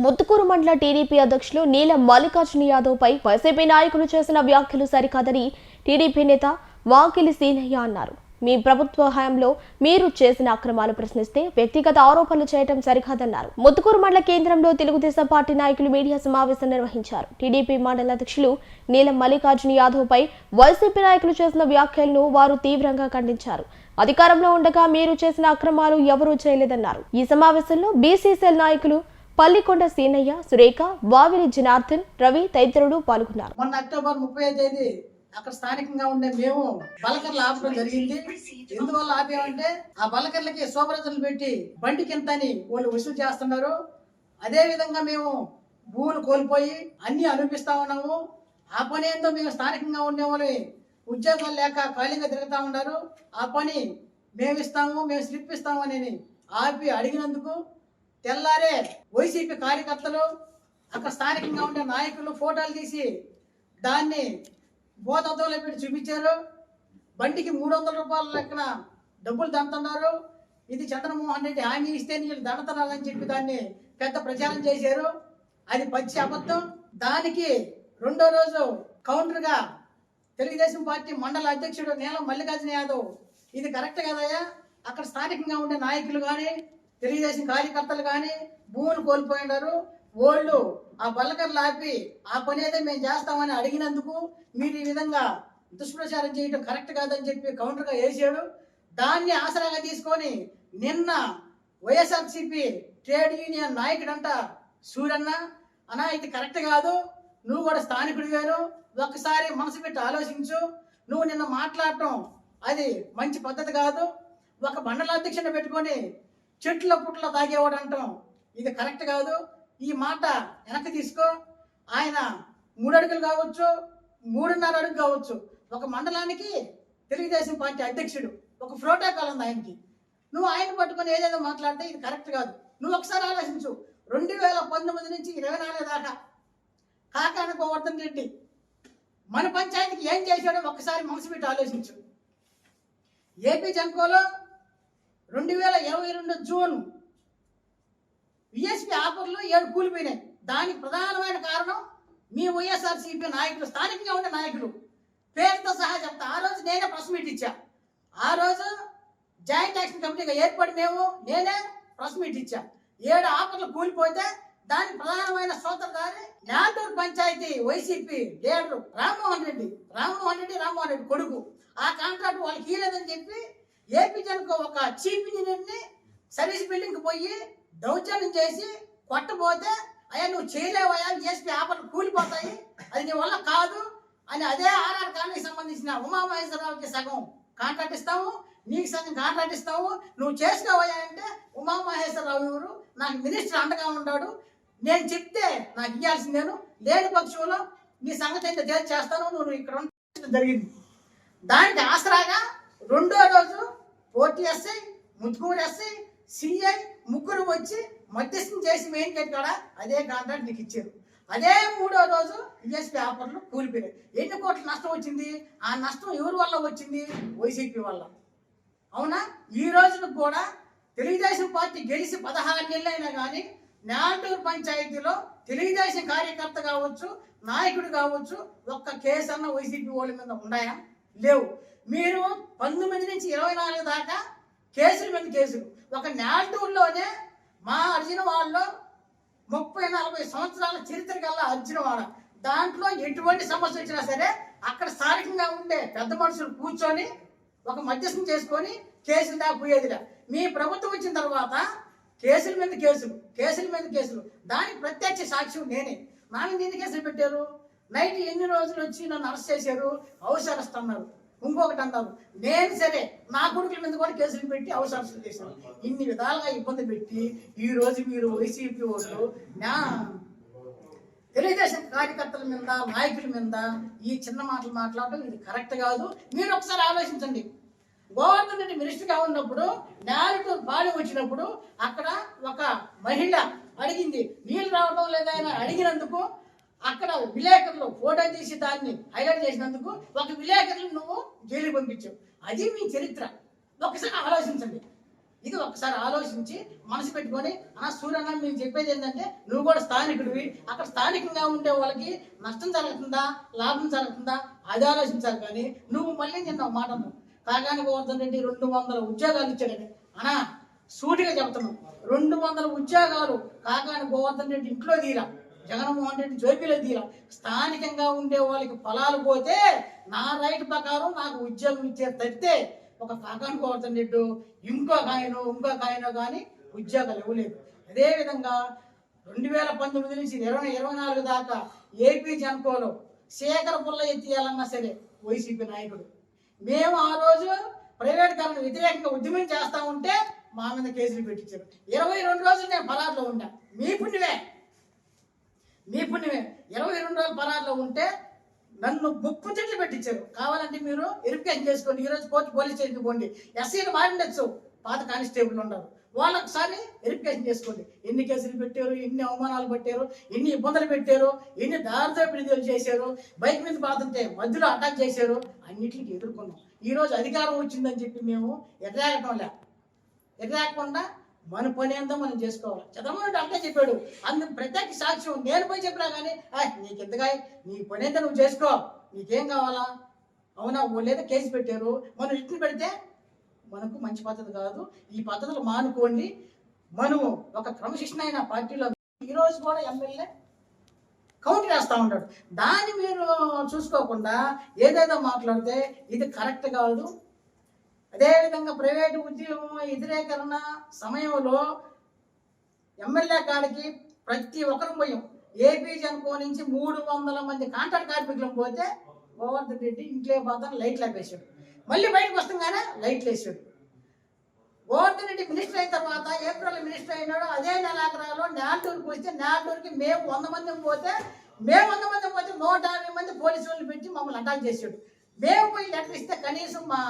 ముత్తుకూరు మండల టీడీపీ అధ్యక్షులు నీలం మల్లికార్జున యాదవ్ పై వైసీపీ నాయకులు చేసిన వ్యాఖ్యలు సరికాదని టీడీపీ నేత వాకిలి సీనయ్య అన్నారు. మీ ప్రభుత్వ హయాంలో మీరు చేసిన అక్రమాలు ప్రశ్నిస్తే వ్యక్తిగత ఆరోపణలు చేయడం సరికాదన్నారు. ముత్తుకూరు మండల కేంద్రంలో తెలుగుదేశం పార్టీ నాయకులు మీడియా సమావేశం నిర్వహించారు. టీడీపీ మండల అధ్యక్షులు నీలం మల్లికార్జున యాదవ్ పై వైసీపీ నాయకులు చేసిన వ్యాఖ్యలను వారు తీవ్రంగా ఖండించారు. అధికారంలో ఉండగా మీరు చేసిన అక్రమాలు ఎవరూ చేయలేదన్నారు. ఈ సమావేశంలో బీసీసీఎల్ నాయకులు పల్లికొండ సీనయ్య, సురేఖ, వావిలి జనార్దన్, రవి తదితరులు పాల్గొన్నారు. మొన్న అక్టోబర్ 30వ తేదీ అక్కడ స్థానికంగా ఉండే మేము బలకర్లు ఆపడం జరిగింది. ఎందువల్ల ఆపామంటే ఆ బలకర్లకి శోభరజలు పెట్టి బండి కింద అని వాళ్ళు వసూలు చేస్తున్నారు. అదే విధంగా మేము భూములు కోల్పోయి అన్ని అనిపిస్తా ఉన్నాము. ఆ పని ఏందో మేము స్థానికంగా ఉండేవాళ్ళు ఉద్యోగాలు లేక ఖాళీగా తిరుగుతా ఉన్నారు. ఆ పని మేము ఇస్తాము, మేము స్లిప్ ఇస్తాము అని ఆపి అడిగినందుకు తెల్లారే వైసీపీ కార్యకర్తలు అక్కడ స్థానికంగా ఉండే నాయకులు ఫోటోలు తీసి దాన్ని బోధంలో పెట్టి చూపించారు. బండికి 300 రూపాయల లెక్కన డబ్బులు దంతున్నారు. ఇది చంద్రమోహన్ రెడ్డి హామీ ఇస్తే నీళ్ళు దండతనాలని చెప్పి దాన్ని పెద్ద ప్రచారం చేశారు. అది పచ్చి అబద్ధం. దానికి రెండో రోజు కౌంటర్గా తెలుగుదేశం పార్టీ మండల అధ్యక్షుడు నీలం మల్లికార్జున యాదవ్ ఇది కరెక్ట్ కదయ్యా, అక్కడ స్థానికంగా ఉండే నాయకులు కానీ తెలుగుదేశం కార్యకర్తలు కానీ భూములు కోల్పోయినారు. వాళ్ళు ఆ బల్లకర్లు ఆపి ఆ పని అయితే మేము చేస్తామని అడిగినందుకు మీరు ఈ విధంగా దుష్ప్రచారం చేయడం కరెక్ట్ కాదని చెప్పి కౌంటర్గా వేసాడు. దాన్ని ఆసరాగా తీసుకొని నిన్న వైఎస్ఆర్సీపీ ట్రేడ్ యూనియన్ నాయకుడంట సూరన్న అన్నా ఇది కరెక్ట్ కాదు, నువ్వు కూడా స్థానికుడిగాను, ఒక్కసారి మనసు పెట్టి ఆలోచించు, నువ్వు నిన్న మాట్లాడటం అది మంచి పద్ధతి కాదు, ఒక మండల అధ్యక్షుని పెట్టుకొని చెట్ల పుట్ల తాగేవాడు అంటాం ఇది కరెక్ట్ కాదు, ఈ మాట వెనక్కి తీసుకో. ఆయన 3 అడుగులు కావచ్చు, 3.5 అడుగు కావచ్చు, ఒక మండలానికి తెలుగుదేశం పార్టీ అధ్యక్షుడు, ఒక ప్రోటోకాల్ ఉంది ఆయనకి. నువ్వు ఆయన పట్టుకొని ఏదేదో మాట్లాడితే ఇది కరెక్ట్ కాదు. నువ్వు ఒకసారి ఆలోచించు. 2019 నుంచి 24 దాకా కాకాన గోవర్ధన్ రెడ్డి మన పంచాయతీకి ఏం చేశాడో ఒక్కసారి మనసు పెట్టి ఆలోచించు. ఏపీ జంకోలో 2022 జూన్ విఎస్పీ ఆఫర్లు 7 కూలిపోయినాయి. దానికి ప్రధానమైన కారణం మీ వైఎస్ఆర్సీపీ నాయకులు, స్థానికంగా ఉండే నాయకులు పేరుతో సహా చెప్తా. ఆ రోజు నేనే ప్రెస్ మీట్ ఇచ్చా. ఆ రోజు జాయింట్ యాక్షన్ కమిటీగా ఏర్పడి నేనే ప్రెస్ మీట్ ఇచ్చా. 7 ఆఫర్లు కూలిపోతే దానికి ప్రధానమైన సూత్రధారి న్యాటూరు పంచాయతీ వైసీపీ లీడరు రామ్మోహన్ రెడ్డి కొడుకు. ఆ కాంట్రాక్ట్ వాళ్ళకి ఇవ్వలేదని చెప్పి ఏపీ జన్కు ఒక చీఫ్ ఇంజనీర్ని సర్వీస్ బిల్డింగ్కి పోయి దౌర్జన్యం చేసి కొట్టబోతే అయ్యా నువ్వు చేయలేవయ్యా, చేసి ఆపర్లు కూలిపోతాయి, అది నీ వల్ల కాదు అని అదే ఆర్ఆర్ కాలనీకి సంబంధించిన ఉమామహేశ్వరరావుకి సగం కాంట్రాక్ట్ ఇస్తాము, నీకు సగం కాంట్రాక్ట్ ఇస్తాము, నువ్వు చేసుకోవయ్యా అంటే ఉమామహేశ్వరరావు ఎవరు, నాకు మినిస్టర్ అండగా ఉన్నాడు, నేను చెప్తే నాకు ఇవ్వాల్సిందేను, లేని పక్షంలో నీ సంగతి అయితే తేల్చి చేస్తాను, నువ్వు ఇక్కడ ఉండడం జరిగింది. దానికి ఆసరాగా రెండో రోజు పోటీ ఎస్ఐ, ముత్తుకూరు ఎస్ఐ, సిఐ ముగ్గురు వచ్చి మధ్యస్థం చేసి మెయిన్ గేట్ కాడ అదే కాంట్రాక్ట్ నీకు ఇచ్చారు. అదే 3వ రోజు ఈఎస్పీ ఆఫర్లు కూలిపోయాయి. ఎన్ని కోట్ల నష్టం వచ్చింది? ఆ నష్టం ఎవరి వల్ల వచ్చింది? వైసీపీ వల్ల. అవునా? ఈ రోజున కూడా తెలుగుదేశం పార్టీ గెలిచి 16 నెలలు అయినా కానీ న్యాటూరు పంచాయతీలో తెలుగుదేశం కార్యకర్త కావచ్చు, నాయకుడు కావచ్చు, ఒక్క కేసు అన్న వైసీపీ వాళ్ళ మీద ఉన్నాయా? లేవు. మీరు 19 నుంచి 24 దాకా కేసుల మీద కేసులు. ఒక న్యాటూరులోనే మా అర్జున వాళ్ళలో 30-40 సంవత్సరాల చరిత్ర కల్లా అర్జున వాళ్ళ దాంట్లో ఎటువంటి సమస్య వచ్చినా సరే అక్కడ స్థానికంగా ఉండే పెద్ద మనుషులు కూర్చొని ఒక మధ్యస్థం చేసుకొని కేసులు దాకా పోయేదిలే. మీ ప్రభుత్వం వచ్చిన తర్వాత కేసుల మీద కేసులు, దానికి ప్రత్యక్ష సాక్ష్యం నేనే. నాన్న ఎన్ని కేసులు పెట్టారు? నైట్ ఎన్ని రోజులు వచ్చి నన్ను అరెస్ట్ చేశారు, హౌస్ అరెస్ట్ అన్నారు, ఇంకొకటి అన్నారు. నేను సరే నా కొడుకుల మీద కూడా కేసులు పెట్టి హౌస్ అరెస్ట్ చేశాను. ఇన్ని విధాలుగా ఇబ్బంది పెట్టి ఈ రోజు మీరు వైసీపీ వాళ్ళు తెలుగుదేశం కార్యకర్తల మీద, నాయకుల మీద ఈ చిన్న మాటలు మాట్లాడడం ఇది కరెక్ట్ కాదు. మీరు ఒకసారి ఆలోచించండి. గోవర్ధన్ రెడ్డి మినిస్టర్గా ఉన్నప్పుడు న్యాటూరు పాడి వచ్చినప్పుడు అక్కడ ఒక మహిళ అడిగింది, నీళ్ళు రావడం లేదా అని అడిగినందుకు అక్కడ విలేకరులు ఫోటో తీసి దాన్ని హైలైట్ చేసినందుకు ఒక విలేకరులు నువ్వు జైలు పంపించావు. అది మీ చరిత్ర. ఒకసారి ఆలోచించండి. ఇది ఒక్కసారి ఆలోచించి మనసు పెట్టుకొని సూర్యన్న మీరు చెప్పేది ఏంటంటే నువ్వు కూడా స్థానికుడివి, అక్కడ స్థానికంగా ఉండే వాళ్ళకి నష్టం జరుగుతుందా లాభం జరుగుతుందా అది ఆలోచించాలి. కానీ నువ్వు మళ్ళీ నిన్న మాట అన్నావు కాకాని గోవర్ధన్ రెడ్డి 200 ఉద్యోగాలు ఇచ్చాడని. సూటిగా చెప్తున్నావు, 200 ఉద్యోగాలు కాకాని గోవర్ధన్ రెడ్డి ఇంట్లో తీరా, జగన్మోహన్ రెడ్డి జోబీలో తీరా. స్థానికంగా ఉండే వాళ్ళకి ఫలాలు పోతే నా రైట్ ప్రకారం నాకు ఉద్యోగం ఇచ్చే తప్పితే ఒక కాకాని గోవర్ధన్ రెడ్డి ఇంకొక ఆయన కానీ ఉద్యోగాలు ఇవ్వలేదు. అదేవిధంగా 2019 నుంచి 2024 దాకా ఏపీ జన్కోలో శేఖర్ పుల్ల ఎత్తియాలన్నా సరే వైసీపీ నాయకుడు. మేము ఆ రోజు ప్రైవేటీకరణ వ్యతిరేకంగా ఉద్యమం చేస్తా ఉంటే మా మీద కేసులు పెట్టించారు. 22 రోజులు నేను పరారులో ఉన్నా. మీ పుణ్యమే 22 రోజులు పరారులో ఉంటే నన్ను బొప్పు చెట్లు పెట్టించారు. కావాలంటే మీరు వెరిఫికేషన్ చేసుకోండి. ఈరోజు పోలీస్ స్టేషన్కి పోండి. ఎస్సీలు మారిండొచ్చు, పాత కానిస్టేబుల్ ఉన్నారు, వాళ్ళొకసారి వెరిఫికేషన్ చేసుకోండి. ఎన్ని కేసులు పెట్టారు, ఎన్ని అవమానాలు పెట్టారు, ఎన్ని ఇబ్బందులు పెట్టారు, ఎన్ని దారితో విడుదల చేశారు, బైక్ మీద బాతుంటే మధ్యలో అటాక్ చేశారు, అన్నిటికి ఎదుర్కొన్నాం. ఈరోజు అధికారం వచ్చిందని చెప్పి మేము ఎదురాకుండా మన పని ఏందో మనం చేసుకోవాలి. చంద్రబాబు నాయుడు అంటే చెప్పాడు, అందుకు ప్రత్యేక సాక్ష్యం నేను పోయి చెప్పినా కానీ నీకెంతగా నీ పని ఏందో నువ్వు చేసుకో, నీకేం కావాలా, అవునా లేదా కేసు పెట్టారు, మనం ఇట్లు పెడితే మనకు మంచి పద్ధతి కాదు. ఈ పద్ధతులు మానుకోండి. మనము ఒక క్రమశిక్షణ అయిన పార్టీలో ఈరోజు కూడా ఎమ్మెల్యే కౌంటర్ వేస్తూ ఉంటాడు. దాన్ని మీరు చూసుకోకుండా ఏదేదో మాట్లాడితే ఇది కరెక్ట్ కాదు. అదేవిధంగా ప్రైవేటు ఉద్యోగం వ్యతిరేకరణ సమయంలో ఎమ్మెల్యే కాడికి ప్రతి ఒక్కరు పోయాం. ఏపీ జన్కో నుంచి 300 మంది కాంట్రాక్ట్ కార్మికులను పోతే గోవర్ధన్ రెడ్డి ఇంట్లో పోతాను లైట్లు ఆపేశాడు. మళ్ళీ బయటకు వస్తాగానే లైట్లు వేసాడు. గోవర్ధన్ రెడ్డి మినిస్టర్ అయిన తర్వాత ఏప్రిల్ మినిస్టర్ అయినాడు. అదే నెలాఖరాలో నాటూరుకి వస్తే నాటూరుకి మేము 100 మంది పోతే 150 మంది పోలీసు వాళ్ళు పెట్టి మమ్మల్ని అటాక్ చేశాడు. మేము పోయి లెటర్ ఇస్తే కనీసం మా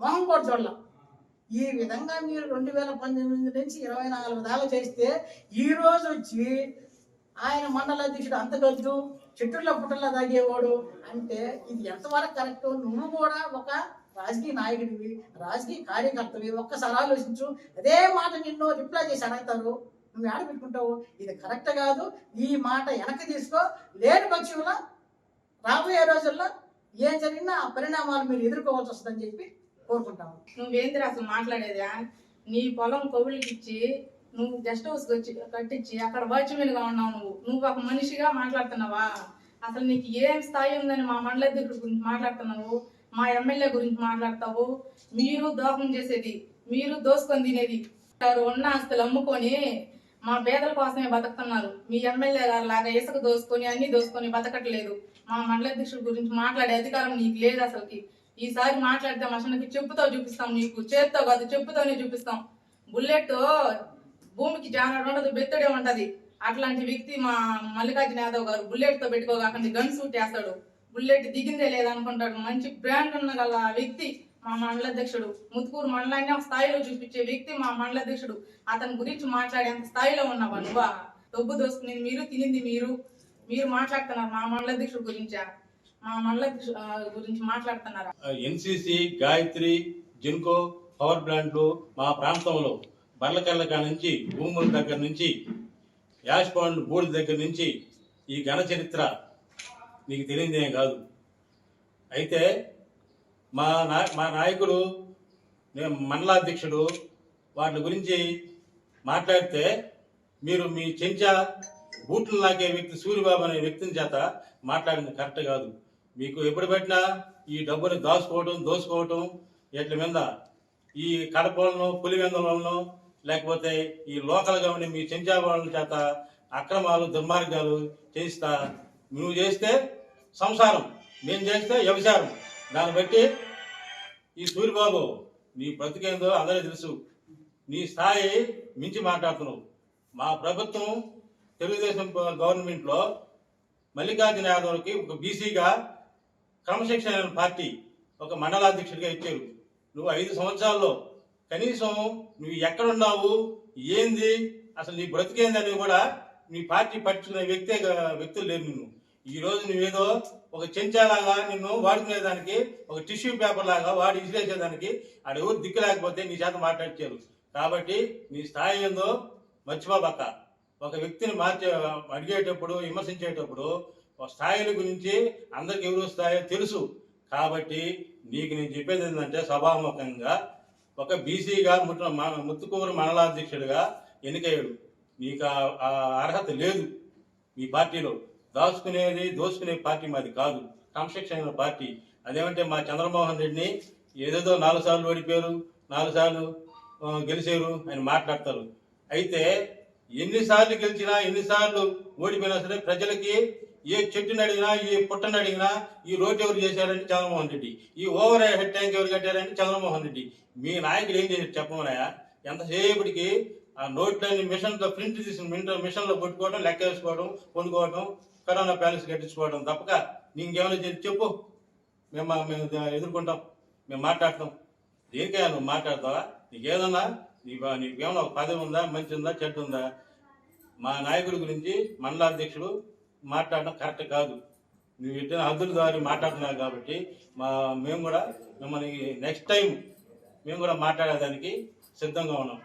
మొహం కూడా చూడాల. ఈ విధంగా మీరు 2019 నుంచి 24 దాకా చేస్తే ఈరోజు వచ్చి ఆయన మండల అధ్యక్షుడు అంతగద్దు చెట్టుల్లో పుట్టల్లో తాగేవాడు అంటే ఇది ఎంతవరకు కరెక్ట్? నువ్వు కూడా ఒక రాజకీయ నాయకుడివి, రాజకీయ కార్యకర్తవి, ఒక్కసారి ఆలోచించు. అదే మాట నిన్ను రిప్లై చేసి అడుగుతారు, నువ్వు ఆడ పెట్టుకుంటావు. ఇది కరెక్ట్ కాదు. ఈ మాట వెనక్కి తీసుకో. లేని పక్షంలో రాబోయే రోజుల్లో ఏం జరిగినా ఆ పరిణామాలు మీరు ఎదుర్కోవాల్సి వస్తుందని చెప్పి కోరుకుంటాము. నువ్వేంద్ర అసలు మాట్లాడేదా? నీ పొలం కౌలుకి ఇచ్చి నువ్వు గెస్ట్ హౌస్ కట్టించి అక్కడ వాచ్మెన్గా ఉన్నావు. నువ్వు ఒక మనిషిగా మాట్లాడుతున్నావా? అసలు నీకు ఏం స్థాయి ఉందని మా మండల అధ్యక్షుడి గురించి మాట్లాడుతున్నావు, మా ఎమ్మెల్యే గురించి మాట్లాడతావు. మీరు దోహం చేసేది, మీరు దోసుకొని తినేది, ఉన్న ఆస్తులు అమ్ముకొని మా పేదల కోసమే బతుకుతున్నారు. మీ ఎమ్మెల్యే గారు లాగా ఇసుక దోసుకొని అన్ని దోసుకొని బతకట్లేదు. మా మండల అధ్యక్షుడి గురించి మాట్లాడే అధికారం నీకు లేదు. అసలుకి ఈసారి మాట్లాడితే మనుషులకి చెప్పుతో చూపిస్తాం, నీకు చేత్తో కాదు చెప్పుతోనే చూపిస్తాం. బుల్లెట్ భూమికి జానడు ఉండదు, బెత్తడే ఉంటది. అట్లాంటి వ్యక్తి మా మల్లికార్జున యాదవ్ గారు బుల్లెట్ తో పెట్టుకోగాకండి గన్ షూట్ చేస్తాడు. బుల్లెట్ దిగిందే లేదనుకుంటాడు. మంచి బ్రాండ్ ఉన్న గల వ్యక్తి మా మండల అధ్యక్షుడు. ముత్తుకూరు మండలాన్ని ఒక స్థాయిలో చూపించే వ్యక్తి మా మండల అధ్యక్షుడు. అతని గురించి మాట్లాడేంత స్థాయిలో ఉన్నావా నువ్వా? డబ్బు దోసుకునేది మీరు, తినింది మీరు మాట్లాడుతున్నారు మా మండల అధ్యక్షుడు గురించా? మా మండల గురించి మాట్లాడుతున్నారా? ఎన్సీసీ, గాయత్రి, జిన్కో పవర్ ప్లాంట్లు మా ప్రాంతంలో బర్లకల్ల నుంచి భూముల దగ్గర నుంచి యాష్ పాండ్ బోర్డు దగ్గర నుంచి ఈ ఘన చరిత్ర నీకు తెలియదేం కాదు. అయితే మా నాయకుడు మండలాధ్యక్షుడు వాటి గురించి మాట్లాడితే మీరు మీ చెంచా బూట్లు నాకే వ్యక్తి సూరిబాబు అనే వ్యక్తిని చేత మాట్లాడింది కరెక్ట్ కాదు. మీకు ఎప్పుడు పెట్టినా ఈ డబ్బుని దోసుకోవటం ఎట్ల మీద ఈ కడపలను పులివెందులను లేకపోతే ఈ లోకల్గా ఉండి మీ చెంచా వాళ్ళ చేత అక్రమాలు దుర్మార్గాలు చేస్తా. నువ్వు చేస్తే సంసారం, మేము చేస్తే వ్యభిచారం. దాన్ని బట్టి ఈ సూరిబాబు నీ బ్రతికేందో అందరూ తెలుసు. నీ స్థాయి మించి మాట్లాడుతున్నావు. మా ప్రభుత్వం తెలుగుదేశం గవర్నమెంట్లో మల్లికార్జున యాదవ్కి ఒక బీసీగా క్రమశిక్షణ పార్టీ ఒక మండలాధ్యక్షుడిగా ఇచ్చారు. నువ్వు 5 సంవత్సరాల్లో కనీసం నువ్వు ఎక్కడున్నావు, ఏంది, అసలు నీ బ్రతికేందని కూడా నీ పార్టీ పట్టించుకునే వ్యక్తులు లేరు. నిన్ను ఈరోజు నువ్వేదో ఒక చెంచాలాగా నిన్ను వాడుకునేదానికి, ఒక టిష్యూ పేపర్ లాగా వాడి ఇసిరేసేదానికి ఆడెవరు దిక్కు లేకపోతే నీ చేత మాట్లాడిచ్చారు. కాబట్టి నీ స్థాయి ఏందో మర్చిపోబక్క. ఒక వ్యక్తిని అడిగేటప్పుడు, విమర్శించేటప్పుడు ఒక స్థాయిల గురించి అందరికి ఎవరు స్థాయో తెలుసు. కాబట్టి నీకు నేను చెప్పేది ఏంటంటే, సభాముఖంగా ఒక బీసీగా ముత్తుకూరు మండలాధ్యక్షుడిగా ఎన్నికయ్యాడు. నీకు ఆ అర్హత లేదు. మీ పార్టీలో దోసుకునే పార్టీ మాది కాదు, క్రమశిక్షణ పార్టీ. అదేమంటే మా చంద్రమోహన్ రెడ్డిని ఏదేదో 4 సార్లు ఓడిపోయారు, 4 సార్లు గెలిచారు అని మాట్లాడతారు. అయితే ఎన్నిసార్లు గెలిచినా, ఎన్నిసార్లు ఓడిపోయినా సరే ప్రజలకి ఏ చెట్టుని అడిగినా, ఏ పుట్టని అడిగినా ఈ రోడ్డు ఎవరు చేశారంటే చంద్రమోహన్ రెడ్డి, ఈ ఓవర్ హెడ్ ట్యాంక్ ఎవరు కట్టారంటే చంద్రమోహన్ రెడ్డి. మీ నాయకుడు ఏం చేసి చెప్పమన్నాయా? ఎంతసేపటికి ఆ నోట్లన్నీ మిషన్తో ప్రింట్ తీసిన మిషన్లో కొట్టుకోవడం, లెక్క వేసుకోవడం, కొనుక్కోవడం, కరోనా ప్యాలెస్ కట్టించుకోవడం తప్పక నీకేమైనా చెప్పు. మేము ఎదుర్కొంటాం, మేము మాట్లాడతాం. దేనికైనా నువ్వు మాట్లాడతావా? నీకేమన్నా నీకేమన్నా ఒక పదవి ఉందా, మంచి ఉందా, చెడ్డ ఉందా? మా నాయకుడి గురించి మండలాధ్యక్షుడు మాట్లాడడం కరెక్ట్ కాదు. నువ్వు ఎట్టిన హద్దుల ద్వారా మాట్లాడుతున్నావు కాబట్టి మేము కూడా మిమ్మల్ని నెక్స్ట్ టైం మేము కూడా మాట్లాడేదానికి సిద్ధంగా ఉన్నాం.